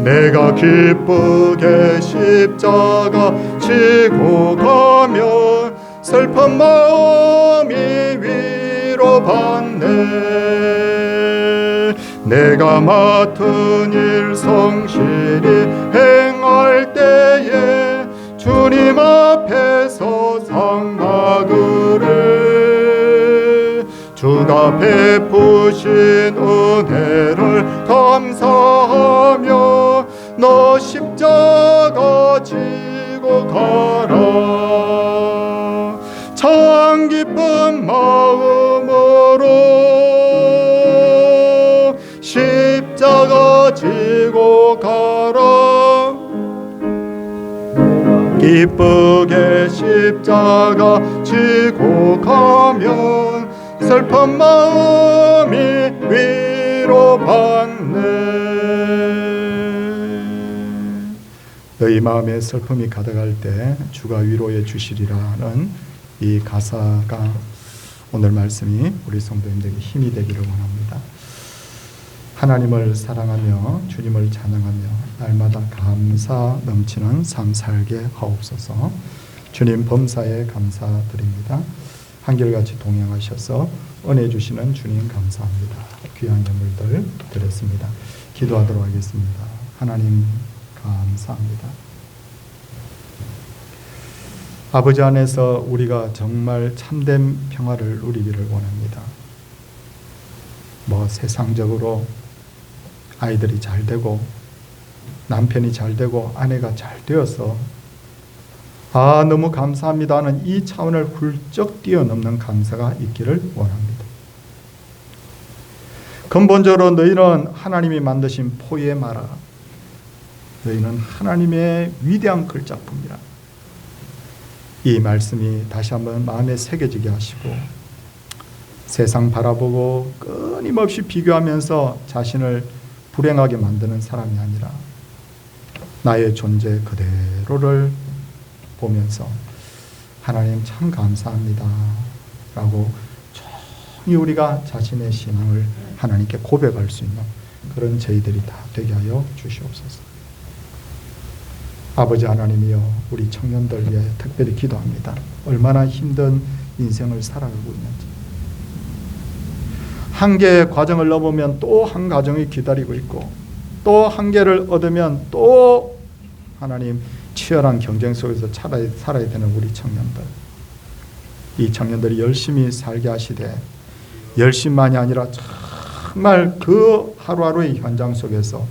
내가 기쁘게 십자가 지고 가면 슬픈 마음이 위로받네. 내가 맡은 일 성실히 행할 때에 주님 앞에서 상 받으리. 주가 베푸신 은혜를 감사하며 너 십자가 지고 가라. 참 기쁜 마음으로 십자가 지고 가라. 기쁘게 십자가 지고 가면 슬픈 마음이 위로받네. 너희 마음에 슬픔이 가득할 때 주가 위로해 주시리라는 이 가사가 오늘 말씀이 우리 성도님들에게 힘이 되기를 원합니다. 하나님을 사랑하며 주님을 찬양하며 날마다 감사 넘치는 삶 살게 하옵소서. 주님 범사에 감사드립니다. 한결같이 동행하셔서 은혜 주시는 주님 감사합니다. 귀한 예물들 드렸습니다. 기도하도록 하겠습니다. 하나님 감사합니다. 아버지 안에서 우리가 정말 참된 평화를 누리기를 원합니다. 세상적으로 아이들이 잘 되고 남편이 잘 되고 아내가 잘 되어서 너무 감사합니다 하는 이 차원을 훌쩍 뛰어넘는 감사가 있기를 원합니다. 근본적으로 너희는 하나님이 만드신 포에마라. 너희는 하나님의 위대한 글작품이라. 이 말씀이 다시 한번 마음에 새겨지게 하시고 세상 바라보고 끊임없이 비교하면서 자신을 불행하게 만드는 사람이 아니라 나의 존재 그대로를 보면서 하나님 참 감사합니다 라고 조용히 우리가 자신의 신앙을 하나님께 고백할 수 있는 그런 저희들이 다 되게 하여 주시옵소서. 아버지 하나님이여, 우리 청년들 위해 특별히 기도합니다. 얼마나 힘든 인생을 살아가고 있는지. 한 개의 과정을 넘으면 또 한 과정이 기다리고 있고 또 한 개를 얻으면 또 하나님 치열한 경쟁 속에서 살아야 되는 우리 청년들. 이 청년들이 열심히 살게 하시되 열심만이 아니라 정말 그 하루하루의 현장 속에서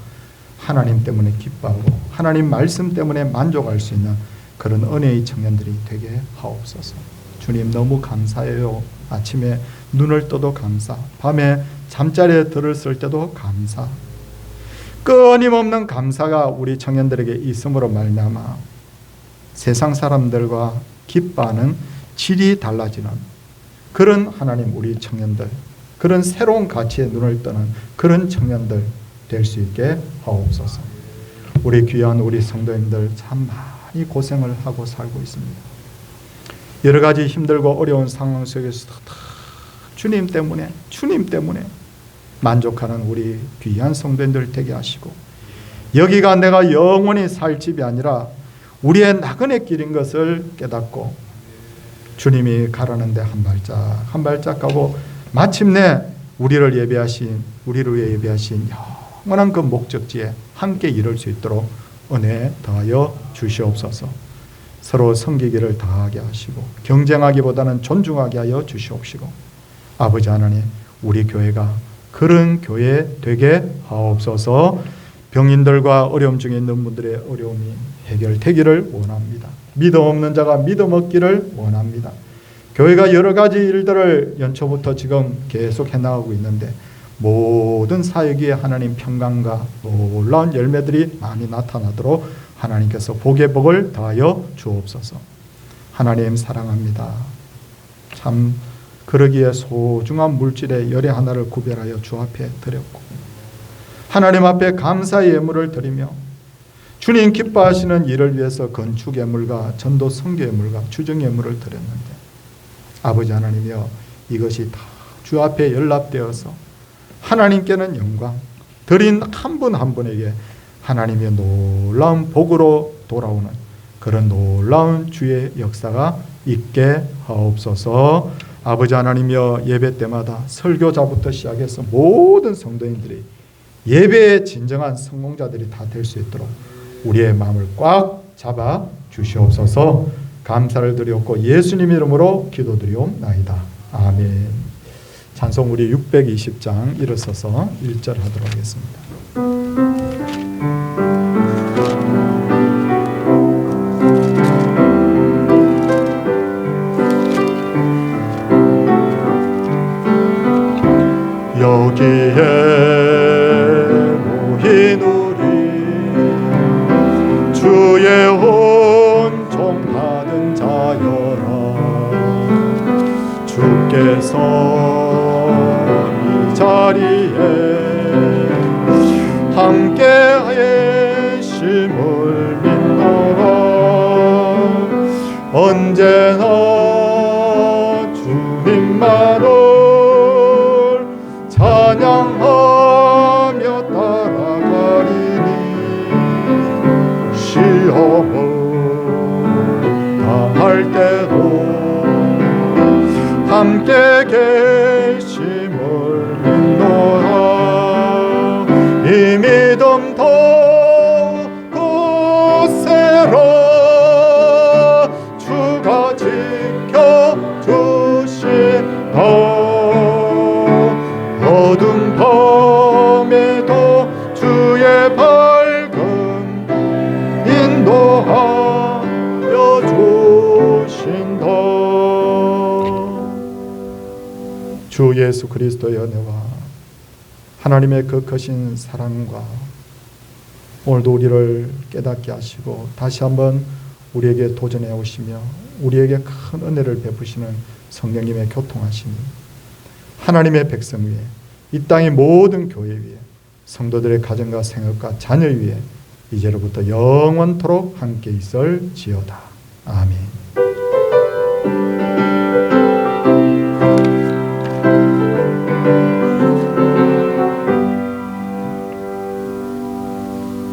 하나님 때문에 기뻐하고 하나님 말씀 때문에 만족할 수 있는 그런 은혜의 청년들이 되게 하옵소서. 주님 너무 감사해요. 아침에 눈을 떠도 감사, 밤에 잠자리에 들었을 때도 감사. 끊임없는 감사가 우리 청년들에게 있음으로 말미암아 세상 사람들과 기뻐하는 질이 달라지는 그런 하나님 우리 청년들, 그런 새로운 가치에 눈을 뜨는 그런 청년들 될 수 있게 하옵소서. 우리 귀한 우리 성도님들 참 많이 고생을 하고 살고 있습니다. 여러 가지 힘들고 어려운 상황 속에서도 다 주님 때문에 만족하는 우리 귀한 성도님들 되게 하시고 여기가 내가 영원히 살 집이 아니라 우리의 나그네 길인 것을 깨닫고 주님이 가라는데 한 발짝 한 발짝 가고 마침내 우리를 위해 예배하신 영원한 그 목적지에 함께 이룰 수 있도록 은혜 더하여 주시옵소서. 서로 섬기기를 다하게 하시고 경쟁하기보다는 존중하게 하여 주시옵시고, 아버지 하나님, 우리 교회가 그런 교회 되게 하옵소서. 병인들과 어려움 중에 있는 분들의 어려움이 해결되기를 원합니다. 믿음 없는 자가 믿음 얻기를 원합니다. 교회가 여러 가지 일들을 연초부터 지금 계속 해나가고 있는데 모든 사역에 하나님 평강과 놀라운 열매들이 많이 나타나도록 하나님께서 복의 복을 더하여 주옵소서. 하나님 사랑합니다. 참 그러기에 소중한 물질의 열의 하나를 구별하여 주 앞에 드렸고 하나님 앞에 감사의 예물을 드리며 주님 기뻐하시는 일을 위해서 건축 예물과 전도 선교 예물과 주정 예물을 드렸는데 아버지 하나님이여, 이것이 다 주 앞에 연락되어서 하나님께는 영광, 드린 한 분 한 분에게 하나님의 놀라운 복으로 돌아오는 그런 놀라운 주의 역사가 있게 하옵소서. 아버지 하나님이여, 예배 때마다 설교자부터 시작해서 모든 성도인들이 예배의 진정한 성공자들이 다 될 수 있도록 우리의 마음을 꽉 잡아 주시옵소서. 감사를 드리옵고 예수님 이름으로 기도드리옵나이다. 아멘. 찬송 우리 620장 일어서서 1절 하도록 하겠습니다. 여기에 모인 우리 주의 온종 받은 자여라. 주께서 이 자리에 함께 계심을 믿노라. 언제나 주님만을 찬양하며 따라가리니 시험을 당할 때도 함께 계심을 믿노라. 이 믿음 더 굳세라. 주가 지켜주시다. 어둠 밤에도 주의 밝음 인도하여 주신다. 주 예수 그리스도의 은혜와 하나님의 그 크신 사랑과 오늘도 우리를 깨닫게 하시고 다시 한번 우리에게 도전해 오시며 우리에게 큰 은혜를 베푸시는 성령님의 교통하심이 하나님의 백성 위에, 이 땅의 모든 교회 위에, 성도들의 가정과 생업과 자녀 위에 이제로부터 영원토록 함께 있을지어다. 아멘.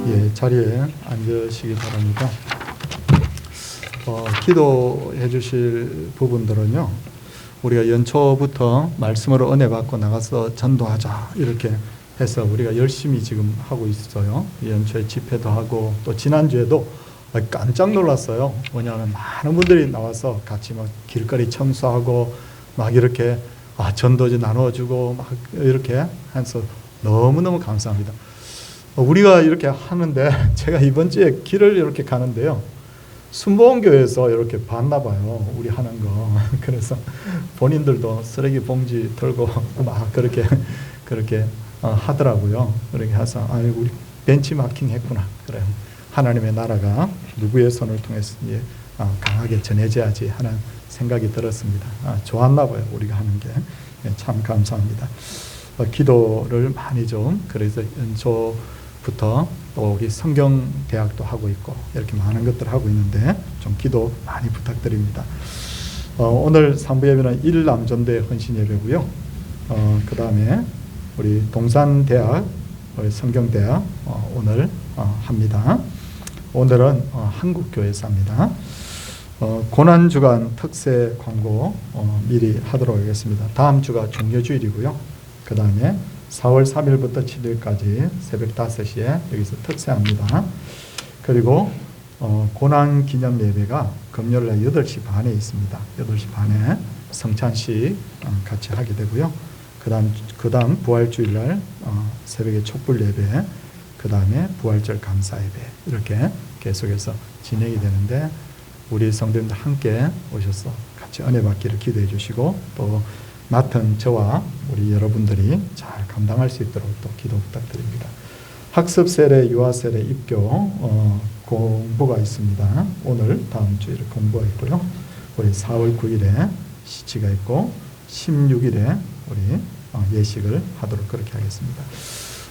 예, 자리에 앉으시기 바랍니다. 기도해 주실 부분들은요, 우리가 연초부터 말씀으로 은혜 받고 나가서 전도하자 이렇게 해서 우리가 열심히 지금 하고 있어요. 연초에 집회도 하고 또 지난주에도 깜짝 놀랐어요. 뭐냐면 많은 분들이 나와서 같이 막 길거리 청소하고 막 이렇게 전도지 나눠주고 막 이렇게 해서 너무너무 감사합니다. 우리가 이렇게 하는데 제가 이번 주에 길을 이렇게 가는데요, 순복음교회에서 이렇게 봤나 봐요, 우리 하는 거. 그래서 본인들도 쓰레기 봉지 들고 막 그렇게 하더라고요. 그렇게 해서 우리 벤치마킹 했구나. 그래요. 하나님의 나라가 누구의 손을 통해서 강하게 전해져야지 하는 생각이 들었습니다. 좋았나 봐요, 우리가 하는 게. 참 감사합니다. 기도를 많이 좀, 그래서 연초부터 또 우리 성경대학도 하고 있고 이렇게 많은 것들을 하고 있는데 좀 기도 많이 부탁드립니다. 오늘 3부 예배는 일남전대 헌신 예배고요. 그 다음에 우리 동산대학, 우리 성경대학 오늘 합니다. 오늘은 한국교회사입니다. 고난주간 특세 광고 미리 하도록 하겠습니다. 다음 주가 종료주일이고요. 그 다음에 4월 3일부터 7일까지 새벽 5시에 여기서 특세합니다. 그리고 고난기념 예배가 금요일날 8시 반에 있습니다. 8시 반에 성찬식 같이 하게 되고요. 그 다음 부활주일날 새벽에 촛불 예배, 그 다음에 부활절 감사 예배 이렇게 계속해서 진행이 되는데 우리 성도님들 함께 오셔서 같이 은혜 받기를 기도해 주시고 또 맡은 저와 우리 여러분들이 잘 감당할 수 있도록 또 기도 부탁드립니다. 학습 세례, 유아 세례, 입교 공부가 있습니다. 오늘 다음 주일에 공부가 있고요. 우리 4월 9일에 시치가 있고 16일에 우리 예식을 하도록 그렇게 하겠습니다.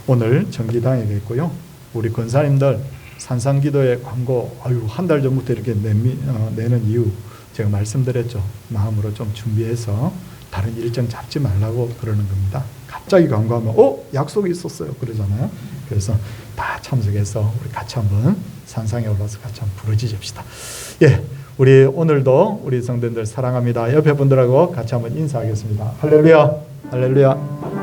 오늘 정기당회가 있고요. 우리 권사님들 산상기도의 광고 한 달 전부터 이렇게 내는 이유 제가 말씀드렸죠. 마음으로 좀 준비해서 다른 일정 잡지 말라고 그러는 겁니다. 갑자기 광고하면 약속이 있었어요 그러잖아요. 그래서 다 참석해서 우리 같이 한번 산상에 올라서 같이 한번 부르짖읍시다. 예, 우리 오늘도 우리 성도님들 사랑합니다. 옆에 분들하고 같이 한번 인사하겠습니다. 할렐루야, 할렐루야.